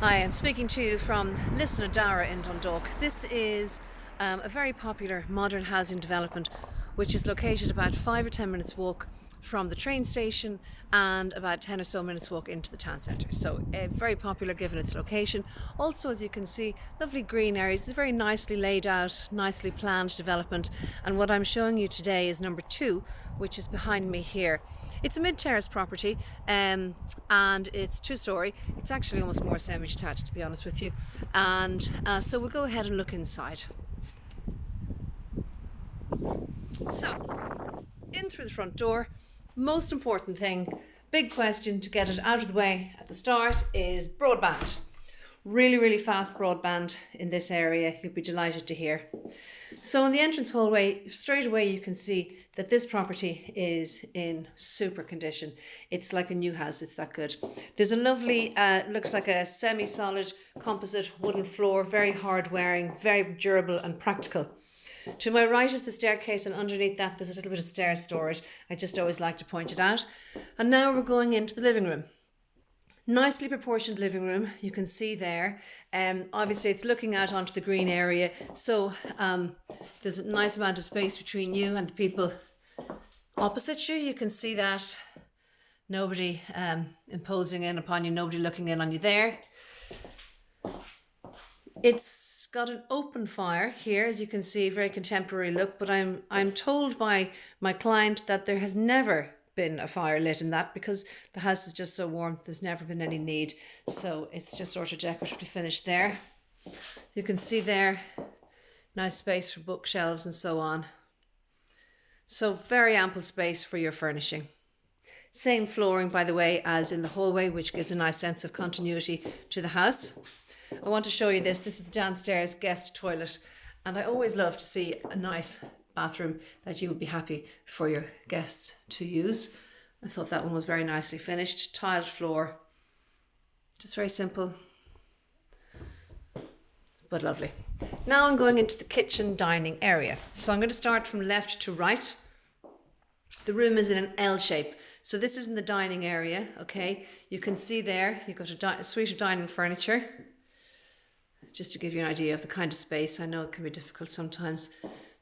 Hi, I'm speaking to you from Dara in Dundalk. This is a very popular modern housing development which is located about 5 or 10 minutes walk from the train station and about 10 or so minutes walk into the town centre. So very popular given its location. Also, as you can see, lovely green areas. It's a very nicely laid out, nicely planned development. And what I'm showing you today is number 2, which is behind me here. It's a mid-terrace property and it's 2-storey. It's actually almost more semi-detached, to be honest with you. And so we'll go ahead and look inside. So, in through the front door. Most important thing, big question to get it out of the way at the start is broadband. Really fast broadband in this area, you'll be delighted to hear. So in the entrance hallway, straight away you can see that this property is in super condition. It's like a new house, it's that good. There's a lovely, looks like a semi-solid composite wooden floor, very hard wearing, very durable and practical. To my right is the staircase, and underneath that there's a little bit of stair storage. I just always like to point it out. And now we're going into the living room. Nicely proportioned living room, you can see there. Obviously it's looking out onto the green area, so there's a nice amount of space between you and the people opposite you. You can see that. Nobody imposing in upon you, nobody looking in on you there. It's got an open fire here, as you can see, very contemporary look, but I'm told by my client that there has never been a fire lit in that because the house is just so warm. There's never been any need, so it's just sort of decoratively finished there. You can see there, nice space for bookshelves and so on. So very ample space for your furnishing. Same flooring, by the way, as in the hallway, which gives a nice sense of continuity to the house. I want to show you this. This is the downstairs guest toilet, and I always love to see a nice bathroom that you would be happy for your guests to use. I thought that one was very nicely finished. Tiled floor, just very simple but lovely. Now I'm going into the kitchen dining area. So I'm going to start from left to right. The room is in an L shape. So this is in the dining area, okay? You can see there, you've got a suite of dining furniture. Just to give you an idea of the kind of space. I know it can be difficult sometimes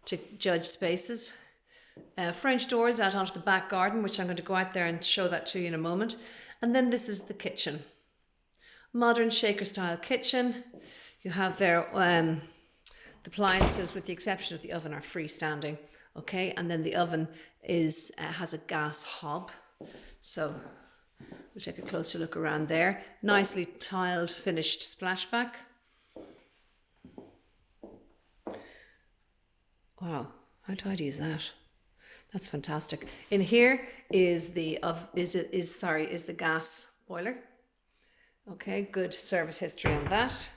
to judge spaces. French doors out onto the back garden, which I'm going to go out there and show that to you in a moment. And then this is the kitchen. Modern shaker style kitchen. You have there the appliances, with the exception of the oven, are freestanding. Okay, and then the oven has a gas hob. So we'll take a closer look around there. Nicely tiled, finished splashback. Wow, how tidy is that? That's fantastic. In here is the gas boiler. Okay, good service history on that.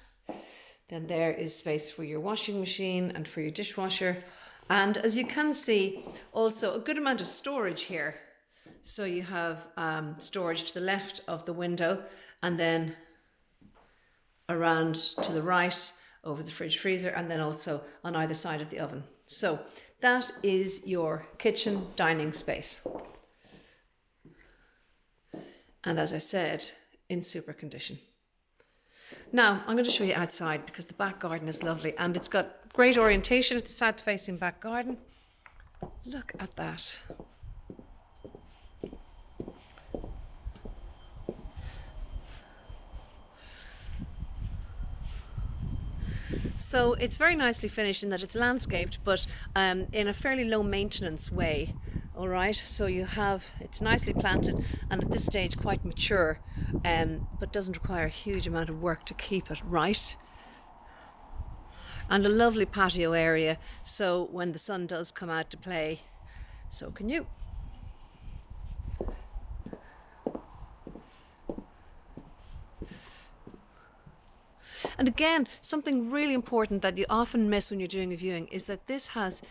Then there is space for your washing machine and for your dishwasher. And as you can see, also a good amount of storage here. So you have storage to the left of the window, and then around to the right over the fridge freezer, and then also on either side of the oven. So that is your kitchen dining space. And as I said, in super condition. Now I'm going to show you outside because the back garden is lovely and it's got great orientation. It's a south facing back garden. Look at that. So it's very nicely finished in that it's landscaped, but in a fairly low maintenance way. All right, so it's nicely planted and at this stage quite mature, but doesn't require a huge amount of work to keep it right. And a lovely patio area, so when the sun does come out to play, so can you. And again, something really important that you often miss when you're doing a viewing is that this house,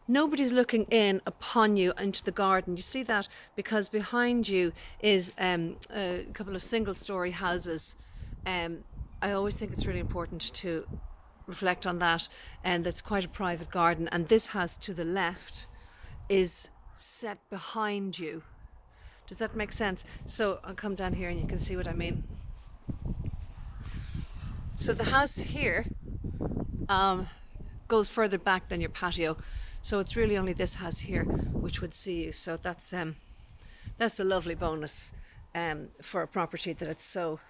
nobody's looking in upon you into the garden. You see that because behind you is a couple of single-storey houses. I always think it's really important to reflect on that, and that's quite a private garden. And this house to the left is set behind you. Does that make sense? So I'll come down here and you can see what I mean. So the house here goes further back than your patio, so it's really only this house here which would see you. So that's a lovely bonus for a property that it's so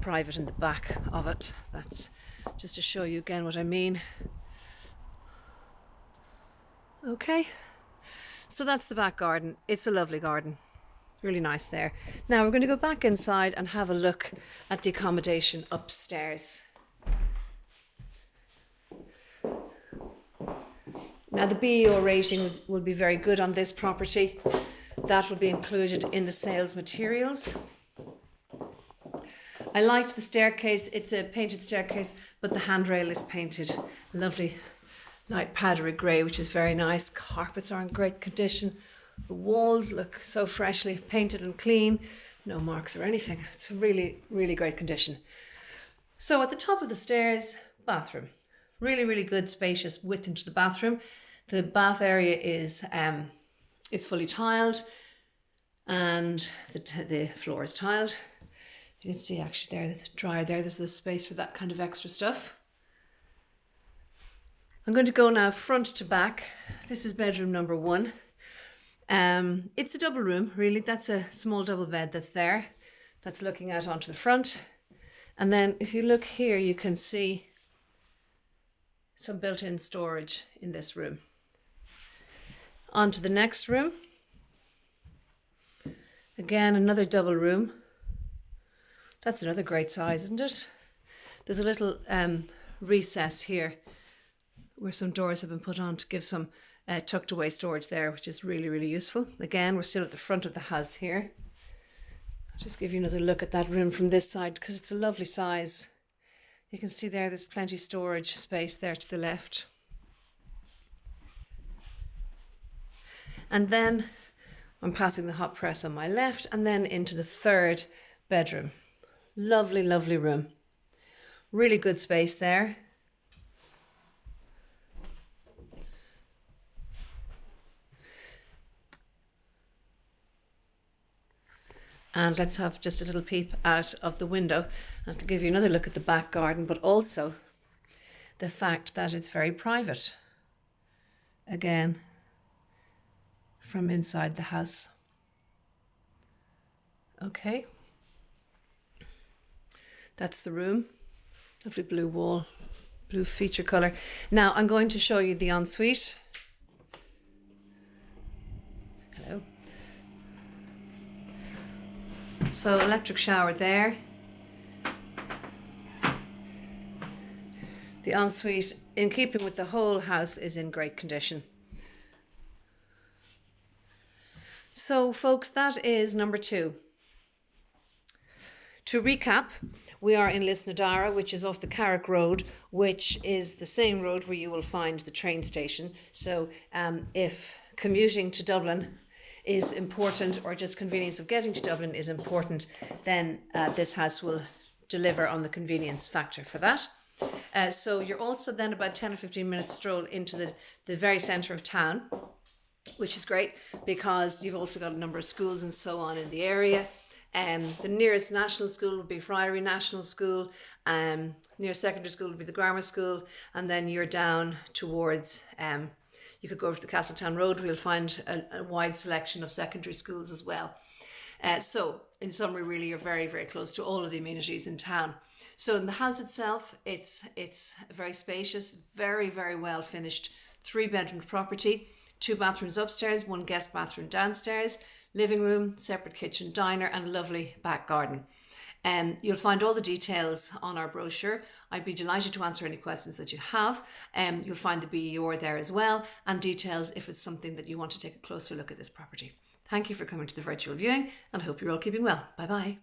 private in the back of it. That's just to show you again what I mean. Okay, so that's the back garden. It's a lovely garden, really nice there. Now we're going to go back inside and have a look at the accommodation upstairs. Now the BEO rating will be very good on this property. That will be included in the sales materials. I liked the staircase. It's a painted staircase, but the handrail is painted lovely light powdery grey, which is very nice. Carpets are in great condition. The walls look so freshly painted and clean. No marks or anything. It's a really, really great condition. So at the top of the stairs, bathroom. Really, really good spacious width into the bathroom. The bath area is fully tiled, and the floor is tiled. You can see actually there's a dryer there. There's the space for that kind of extra stuff. I'm going to go now front to back. This is bedroom number 1. It's a double room, really. That's a small double bed that's there. That's looking out onto the front. And then if you look here, you can see some built-in storage in this room. On to the next room. Again, another double room. That's another great size, isn't it? There's a little recess here where some doors have been put on to give some tucked away storage there, which is really, really useful. Again, we're still at the front of the house here. I'll just give you another look at that room from this side because it's a lovely size. You can see there's plenty storage space there to the left. And then I'm passing the hot press on my left and then into the third bedroom. Lovely, lovely room. Really good space there. And let's have just a little peep out of the window. I'll give you another look at the back garden, but also the fact that it's very private. Again, from inside the house. Okay. That's the room. Lovely blue wall, blue feature colour. Now I'm going to show you the ensuite. Hello. So electric shower there. The ensuite, in keeping with the whole house, is in great condition. So folks, that is number 2. To recap, we are in Dara, which is off the Carraige road, which is the same road where you will find the train station. So if commuting to Dublin is important, or just convenience of getting to Dublin is important, then this house will deliver on the convenience factor for that. So you're also then about 10 or 15 minutes stroll into the very centre of town, which is great because you've also got a number of schools and so on in the area. The nearest national school would be Friary National School. Nearest secondary school would be the Grammar School, and then you're down towards you could go over to the Castletown Road, where you'll find a wide selection of secondary schools as well. So in summary, really, you're very, very close to all of the amenities in town. So in the house itself, it's very spacious, very, very well finished, 3-bedroom property, 2 bathrooms upstairs, 1 guest bathroom downstairs, living room, separate kitchen, diner, and a lovely back garden. You'll find all the details on our brochure. I'd be delighted to answer any questions that you have. You'll find the BEO there as well, and details if it's something that you want to take a closer look at this property. Thank you for coming to the virtual viewing, and I hope you're all keeping well. Bye-bye.